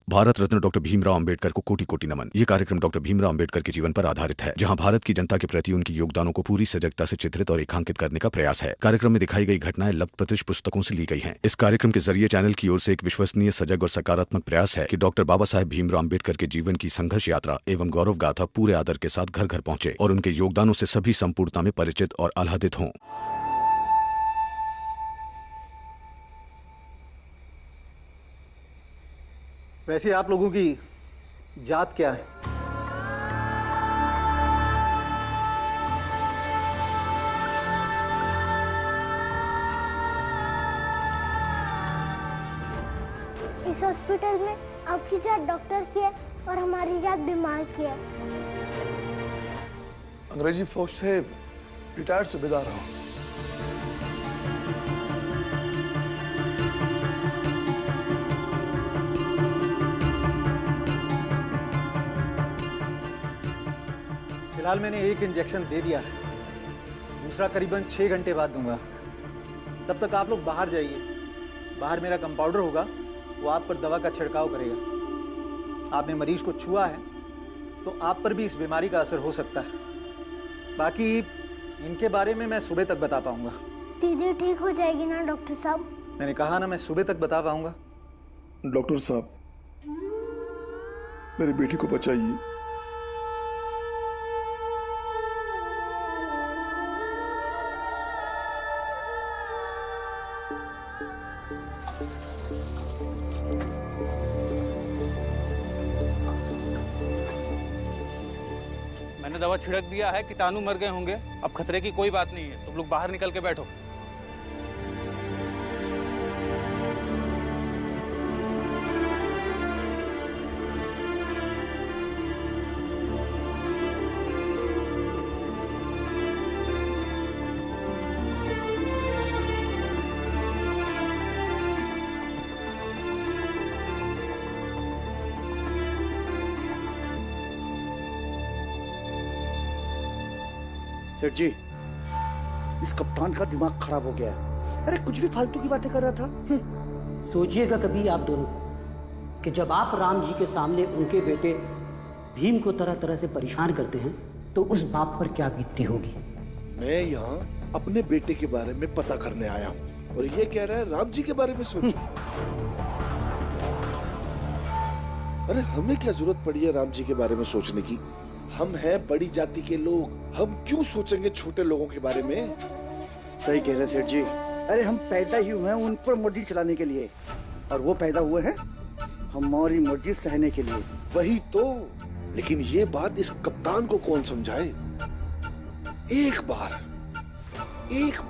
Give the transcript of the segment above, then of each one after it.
Bharat Ratna doctor Bhimrao Ambedkar को कोटि कोटि नमन। ये कार्यक्रम डॉक्टर भीमराव अंबेडकर के जीवन पर आधारित है, जहां भारत की जनता के प्रति उनके योगदानों को पूरी सजगता से चित्रित और रेखांकित करने का प्रयास है। कार्यक्रम में दिखाई गई घटनाएं लब्ध प्रतिष्ठ पुस्तकों से ली गई हैं। इस कार्यक्रम के जरिए चैनल की ओर से एक विश्वसनीय, सजग और सकारात्मक प्रयास है कि डॉक्टर बाबा साहेब भीमराव अंबेडकर के जीवन की संघर्ष यात्रा एवं गौरव गाथा पूरे आदर के साथ घर घर पहुंचे और उनके योगदानों से सभी संपूर्णता में परिचित और आह्लादित हों। वैसे आप लोगों की जात क्या है? इस हॉस्पिटल में आपकी जात डॉक्टर की है और हमारी जात बीमार की है। अंग्रेजी फौज से रिटायर्ड सूबेदार हूँ। फिलहाल मैंने एक इंजेक्शन दे दिया है, दूसरा करीबन 6 घंटे बाद दूंगा। तब तक आप लोग बाहर जाइए। बाहर मेरा कंपाउंडर होगा, वो आप पर दवा का छिड़काव करेगा। आपने मरीज को छुआ है तो आप पर भी इस बीमारी का असर हो सकता है। बाकी इनके बारे में मैं सुबह तक बता पाऊंगा। दीदी ठीक हो जाएगी ना डॉक्टर साहब? मैंने कहा ना, मैं सुबह तक बता पाऊंगा। डॉक्टर साहब, मेरी बेटी को बचाइए। मैंने दवा छिड़क दिया है, कीटाणु मर गए होंगे। अब खतरे की कोई बात नहीं है। तुम लोग बाहर निकल के बैठो। सेठ जी, इस कप्तान का दिमाग खराब हो गया है। अरे कुछ भी फालतू की बातें कर रहा था। सोचिएगा कभी आप दोनों कि जब आप राम जी के सामने उनके बेटे भीम को तरह तरह से परेशान करते हैं तो उस बाप पर क्या बीतती होगी। मैं यहाँ अपने बेटे के बारे में पता करने आया हूँ और ये कह रहा है राम जी के बारे में सोचो। अरे हमें क्या जरूरत पड़ी है राम जी के बारे में सोचने की? हम हैं बड़ी जाति के लोग, हम क्यों सोचेंगे छोटे लोगों के बारे में? सही कह रहे सेठ जी। अरे हम पैदा ही हुए हैं उन पर मर्जी चलाने के लिए, और वो पैदा हुए हैं हमारी मर्जी सहने के लिए। वही तो, लेकिन ये बात इस कप्तान को कौन समझाए? एक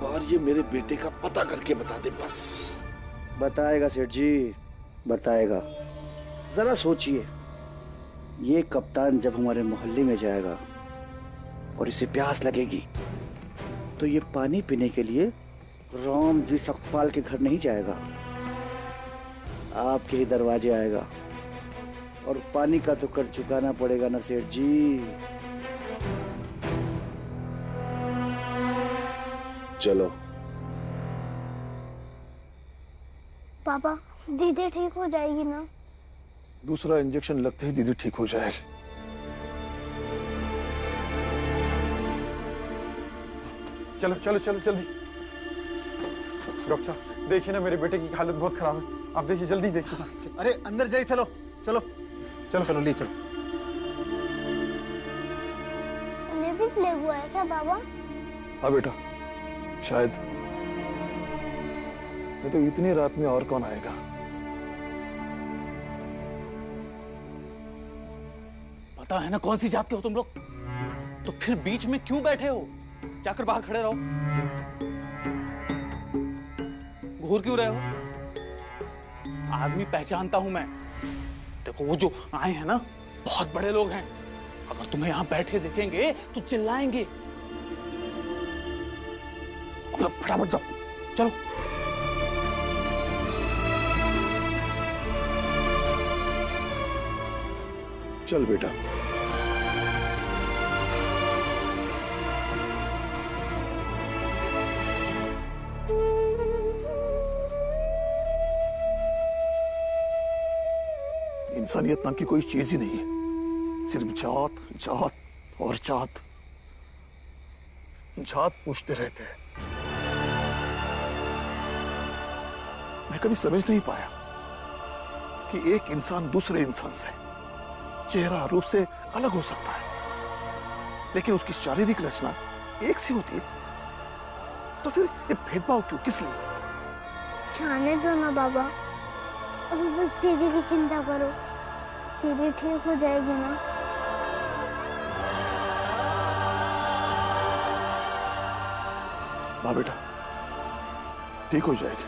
बार ये मेरे बेटे का पता करके बता दे बस। बताएगा सेठ जी, बताएगा। जरा सोचिए, ये कप्तान जब हमारे मोहल्ले में जाएगा और इसे प्यास लगेगी तो ये पानी पीने के लिए राम जी सकपाल के घर नहीं जाएगा, आपके ही दरवाजे आएगा। और पानी का तो कर चुकाना पड़ेगा ना सेठ जी। चलो। पापा, दीदी ठीक हो जाएगी ना? दूसरा इंजेक्शन लगते ही दीदी ठीक हो जाएगी। चलो चलो चलो जल्दी। डॉक्टर साहब देखिए ना, मेरे बेटे की हालत बहुत खराब है। आप देखिए, जल्दी देखिए। अरे अंदर जाइए। चलो चलो चलो चलो, ले चलो। उन्हें भी प्लेग हुआ है क्या बाबा? हाँ बेटा, शायद। नहीं तो इतनी रात में और कौन आएगा? पता है ना कौन सी जात के हो तुम लोग? तो फिर बीच में क्यों बैठे हो? जाकर बाहर खड़े रहो। घूर क्यों रहे हो? आदमी पहचानता हूं मैं। देखो वो जो आए हैं ना, बहुत बड़े लोग हैं। अगर तुम्हें यहां बैठे दिखेंगे तो चिल्लाएंगे। अब फटाफट जाओ, चलो। चल बेटा। इंसानियत नाम की कोई चीज ही नहीं है। सिर्फ जात जात और जात। जात पूछते रहते हैं। मैं कभी समझ नहीं पाया कि एक इंसान दूसरे इंसान से चेहरा रूप से अलग हो सकता है, लेकिन उसकी शारीरिक रचना एक सी होती है। तो फिर ये भेदभाव क्यों, किस लिए? जाने दो ना बाबा, अभी बस दीदी की चिंता करो, दीदी ठीक हो जाएगी ना। हाँ बेटा, ठीक हो जाएगी।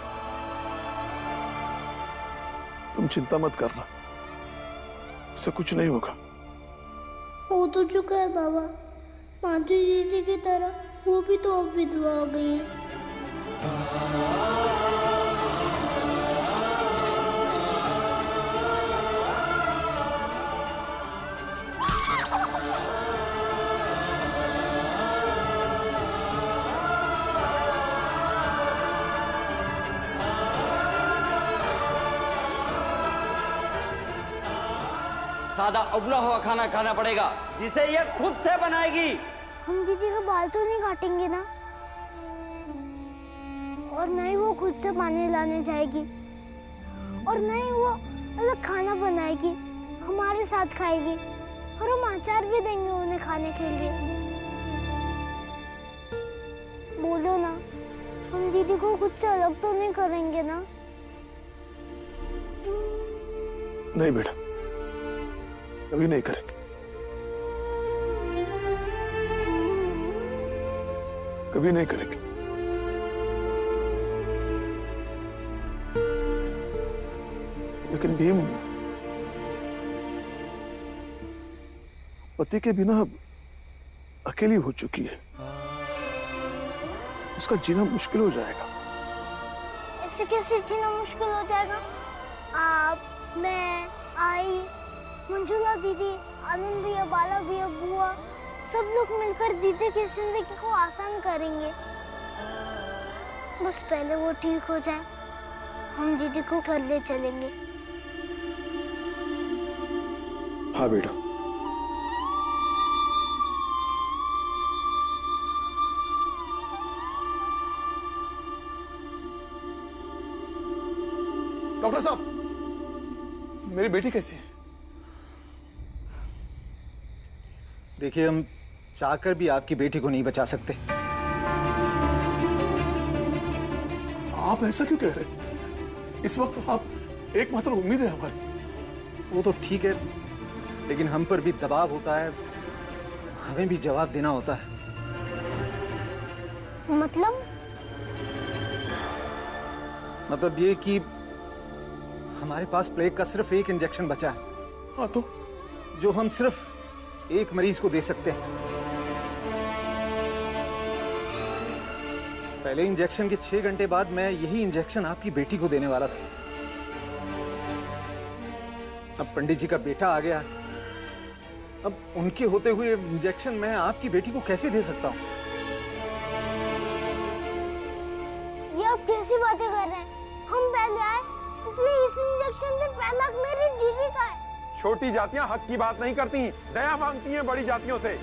तुम चिंता मत करना, उससे कुछ नहीं होगा। हो तो चुका है बाबा, माधुरी दीदी की तरह वो भी तो अब विधवा हो गई है। सादा उबला हुआ खाना खाना पड़ेगा जिसे ये खुद से बनाएगी। हम दीदी के बाल तो नहीं काटेंगे ना, और न ही वो खुद से पानी लाने जाएगी, और न ही वो अलग खाना बनाएगी, हमारे साथ खाएगी, और हम अचार भी देंगे उन्हें खाने के लिए। बोलो ना, हम दीदी को खुद से अलग तो नहीं करेंगे ना? नहीं बेटा, कभी नहीं करेंगे, कभी नहीं करेंगे। लेकिन भीम पति के बिना अकेली हो चुकी है, उसका जीना मुश्किल हो जाएगा। ऐसे कैसे जीना मुश्किल हो जाएगा? आप, मैं, आई, मंजुला दीदी, आनंद भैया, बाला भैया, बुआ, सब लोग मिलकर दीदी की जिंदगी को आसान करेंगे। बस पहले वो ठीक हो जाए, हम दीदी को घर ले चलेंगे। हाँ बेटा, डॉक्टर साहब, मेरी बेटी कैसी है? देखिए, हम चाहकर भी आपकी बेटी को नहीं बचा सकते। आप ऐसा क्यों कह रहे? इस वक्त आप एकमात्र उम्मीद है हमारी। वो तो ठीक है, लेकिन हम पर भी दबाव होता है, हमें भी जवाब देना होता है। मतलब ये कि हमारे पास प्लेग का सिर्फ एक इंजेक्शन बचा है। हाँ तो? जो हम सिर्फ एक मरीज को दे सकते हैं। पहले इंजेक्शन के 6 घंटे बाद मैं यही इंजेक्शन आपकी बेटी को देने वाला था। अब पंडित जी का बेटा आ गया, अब उनके होते हुए इंजेक्शन मैं आपकी बेटी को कैसे दे सकता हूँ? ये आप कैसी बातें कर रहे हैं? हम पहले आए, इसलिए इस इंजेक्शन में पहला हक मेरी दीदी का है। छोटी जातियां हक की बात नहीं करती, दया मांगती हैं बड़ी जातियों से।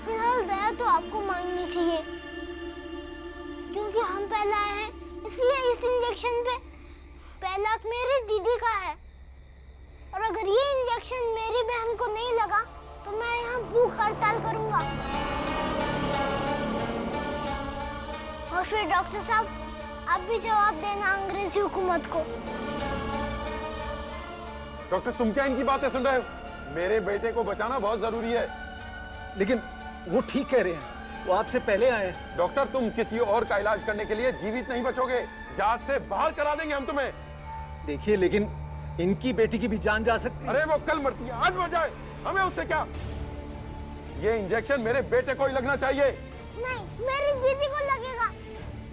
फिलहाल दया तो आपको मांगनी चाहिए, क्योंकि हम पहले आए हैं, इसलिए इस इंजेक्शन पे पहला हक मेरी दीदी का है। और अगर ये इंजेक्शन मेरी बहन को नहीं लगा तो मैं यहाँ भूख हड़ताल करूंगा। और फिर डॉक्टर साहब, आप भी जवाब देना अंग्रेजी हुकूमत को। डॉक्टर, तुम क्या इनकी बातें सुन रहे हो? मेरे बेटे को बचाना बहुत जरूरी है। लेकिन वो ठीक कह रहे हैं, वो आपसे पहले आए हैं। डॉक्टर, तुम किसी और का इलाज करने के लिए जीवित नहीं बचोगे, जांच से बाहर करा देंगे हम तुम्हें। देखिए, लेकिन इनकी बेटी की भी जान जा सकती है। अरे वो कल मरती है, आज मर जाए, हमें उससे क्या? ये इंजेक्शन मेरे बेटे को ही लगना चाहिए। नहीं, मेरी दीदी को लगेगा।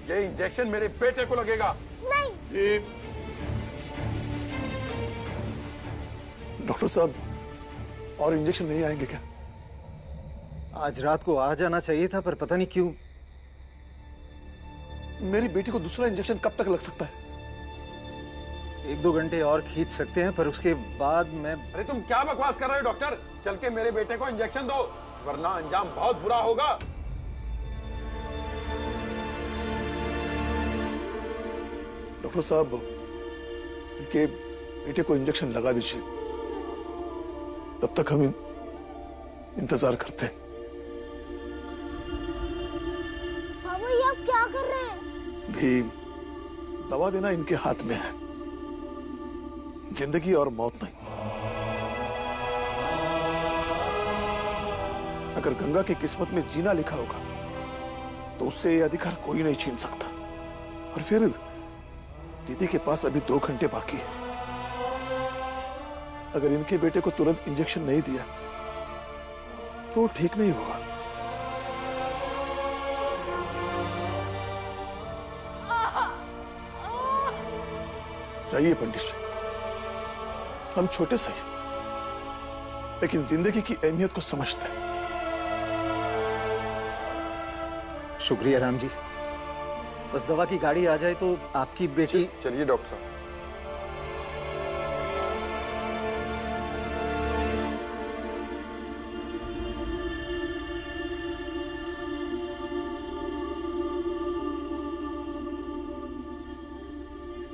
ये इंजेक्शन मेरे बेटे को लगेगा। नहीं। डॉक्टर साहब, और इंजेक्शन नहीं आएंगे क्या? आज रात को आ जाना चाहिए था, पर पता नहीं क्यों। मेरी बेटी को दूसरा इंजेक्शन कब तक लग सकता है? 1-2 घंटे और खींच सकते हैं, पर उसके बाद मैं... अरे तुम क्या बकवास कर रहे हो डॉक्टर? चल के मेरे बेटे को इंजेक्शन दो, वरना अंजाम बहुत बुरा होगा। डॉक्टर साहब, इनके बेटे को इंजेक्शन लगा दीजिए, तब तक हम इंतजार करते हैं। बाबा ये आप क्या कर रहे हैं? भीम, दवा देना इनके हाथ में है, जिंदगी और मौत नहीं। अगर गंगा की किस्मत में जीना लिखा होगा तो उससे ये अधिकार कोई नहीं छीन सकता। और फिर दीदी के पास अभी 2 घंटे बाकी है। अगर इनके बेटे को तुरंत इंजेक्शन नहीं दिया तो ठीक नहीं होगा। जाइए पंडित जी, हम छोटे सही लेकिन जिंदगी की अहमियत को समझते हैं। शुक्रिया राम जी, बस दवा की गाड़ी आ जाए तो आपकी बेटी... चलिए डॉक्टर साहब।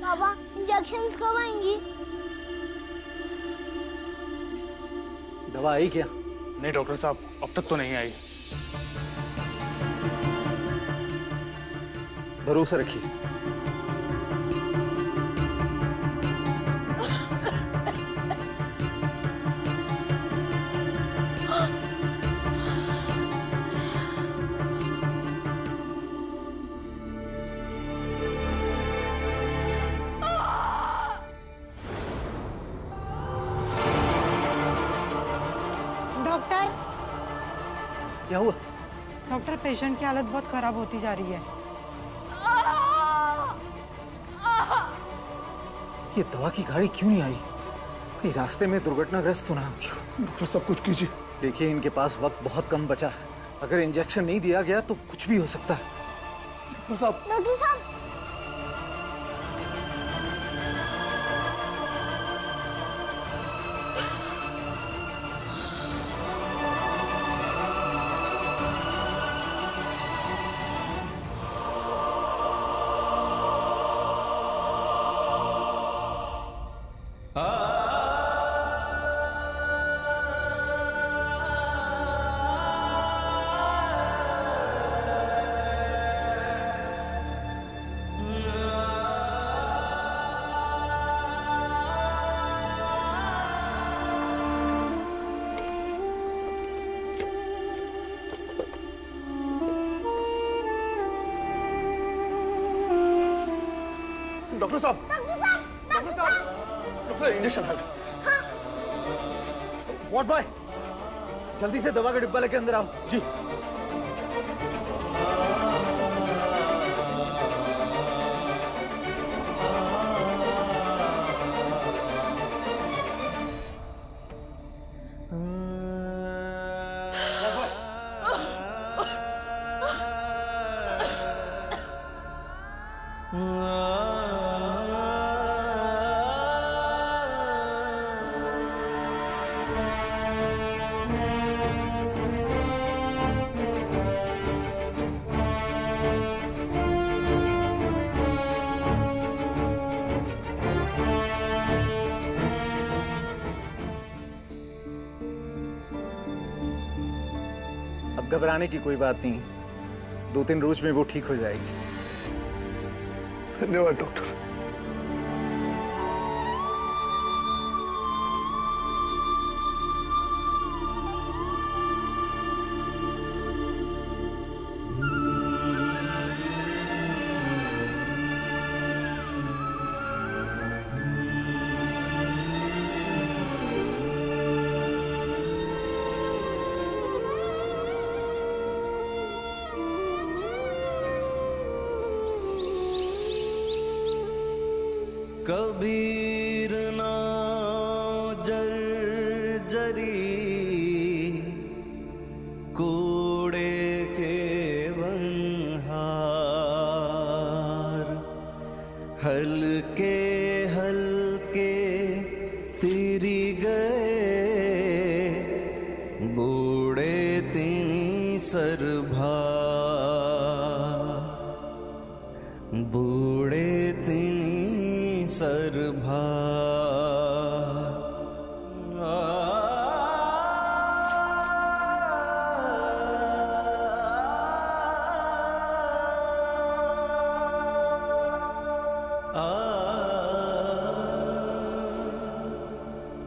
बाबा इंजेक्शंस कब आएंगी? दवा आई क्या? नहीं डॉक्टर साहब, अब तक तो नहीं आई। भरोसा रखिए। डॉक्टर, क्या हुआ? डॉक्टर पेशेंट की हालत बहुत खराब होती जा रही है। ये दवा की गाड़ी क्यों नहीं आई? कहीं रास्ते में दुर्घटनाग्रस्त तो ना? डॉक्टर सब कुछ कीजिए। देखिए इनके पास वक्त बहुत कम बचा है, अगर इंजेक्शन नहीं दिया गया तो कुछ भी हो सकता है। डॉक्टर साहब, डॉक्टर साहब, डॉक्टर साहब, डॉक्टर साहब, डॉक्टर इंजेक्शन आ गया। वॉर्ड बॉय, जल्दी से दवा का डिब्बा लेके अंदर आओ। जी। अब घबराने की कोई बात नहीं, 2-3 रोज में वो ठीक हो जाएगी। धन्यवाद डॉक्टर। कबीर ना जरी कूड़े के बनहार हल्के हल गए बूढ़े तिनी सरभा बूढ़े तिनी सरभा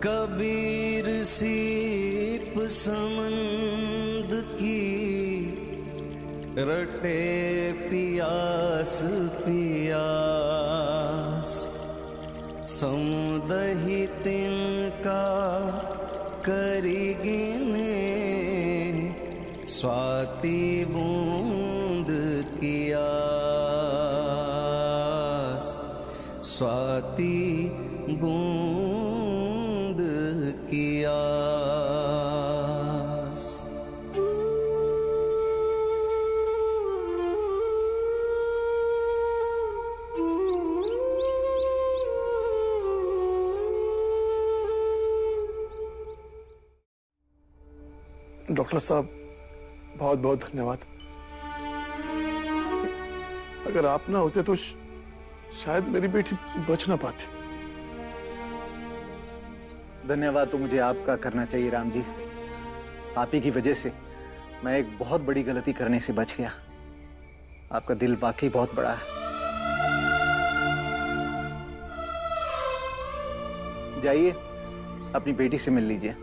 कबीर सीप समंद की रटे पियास पियास समुदहि तिनका करी गिने स्वाति बूंद की आस स्वाति बूंद की आस। डॉक्टर साहब बहुत बहुत धन्यवाद। अगर आप ना होते तो शायद मेरी बेटी बच ना पाती। धन्यवाद तो मुझे आपका करना चाहिए राम जी। आप ही की वजह से मैं एक बहुत बड़ी गलती करने से बच गया। आपका दिल वाकई बहुत बड़ा है। जाइए अपनी बेटी से मिल लीजिए।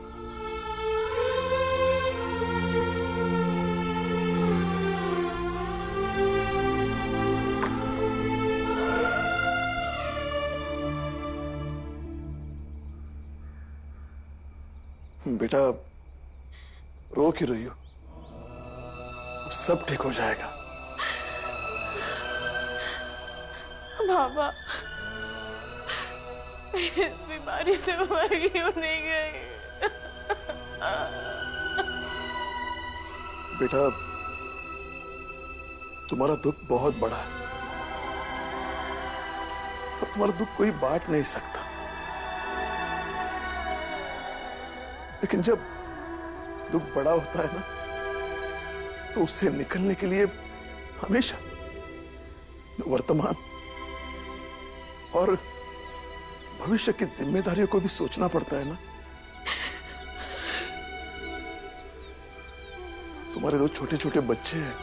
बेटा रो क्यों रही हो? सब ठीक हो जाएगा। बाबा इस बीमारी से मर क्यों नहीं गई? बेटा तुम्हारा दुख बहुत बड़ा है और तुम्हारा दुख कोई बांट नहीं सकता। लेकिन जब दुख बड़ा होता है ना तो उससे निकलने के लिए हमेशा वर्तमान और भविष्य की जिम्मेदारियों को भी सोचना पड़ता है ना। तुम्हारे दो छोटे छोटे बच्चे हैं,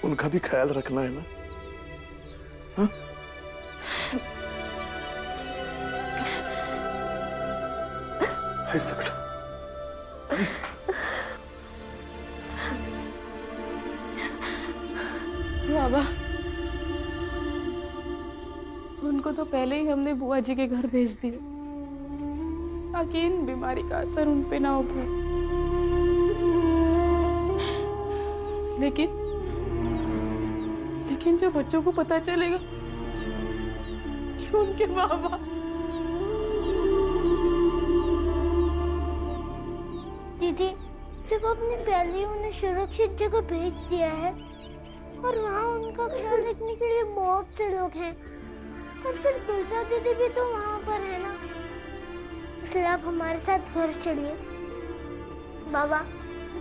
उनका भी ख्याल रखना है ना। हाँ? बेटा बाबा उनको तो पहले ही हमने बुआ जी के घर भेज दिया ताकि इन बीमारी का असर उन पे ना हो पाए। लेकिन जब बच्चों को पता चलेगा कि उनके बाबा दीदी जब आपने पहले ही उन्हें सुरक्षित जगह भेज दिया है और वहाँ उनका ख्याल रखने के लिए बहुत से लोग हैं और फिर तुलसा दीदी भी तो वहाँ पर है ना, इसलिए आप हमारे साथ घर चलिए। बाबा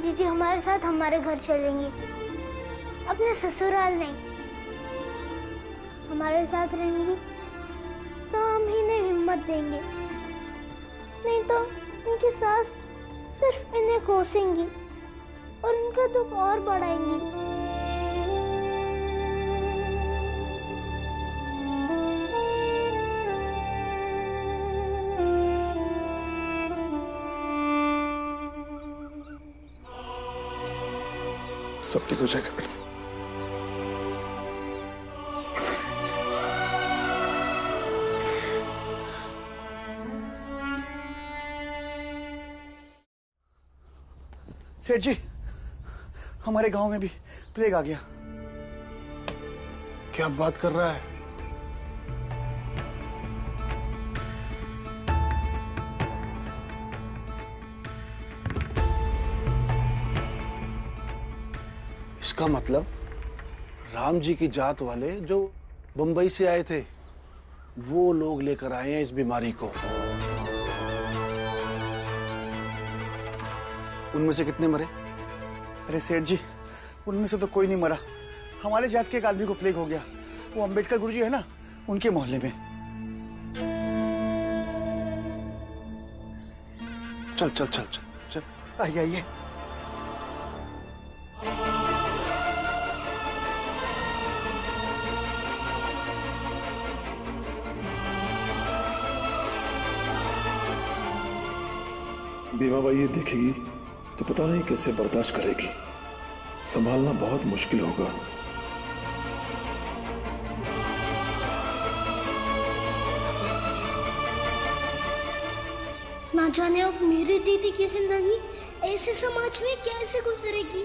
दीदी हमारे साथ हमारे घर चलेंगी, अपने ससुराल नहीं। हमारे साथ रहेंगी तो हम इन्हें हिम्मत देंगे, नहीं तो इनकी सास सिर्फ इन्हें कोसेंगी और इनका दुख और बढ़ाएंगी। सब ठीक हो जाएगा बेटा। सेठ जी हमारे गांव में भी प्लेग आ गया। क्या बात कर रहा है? इसका मतलब राम जी की जात वाले जो बंबई से आए थे वो लोग लेकर आए हैं इस बीमारी को। उनमें से कितने मरे? अरे सेठ जी, उनमें से तो कोई नहीं मरा। हमारे जात के एक आदमी को प्लेग हो गया। वो अंबेडकर गुरुजी है ना, उनके मोहल्ले में। चल चल चल चल चल, आइए आइए। बीमा बाई ये देखेगी तो पता नहीं कैसे बर्दाश्त करेगी। संभालना बहुत मुश्किल होगा। ना जाने अब मेरी दीदी की जिंदगी ऐसे समाज में कैसे गुजरेगी।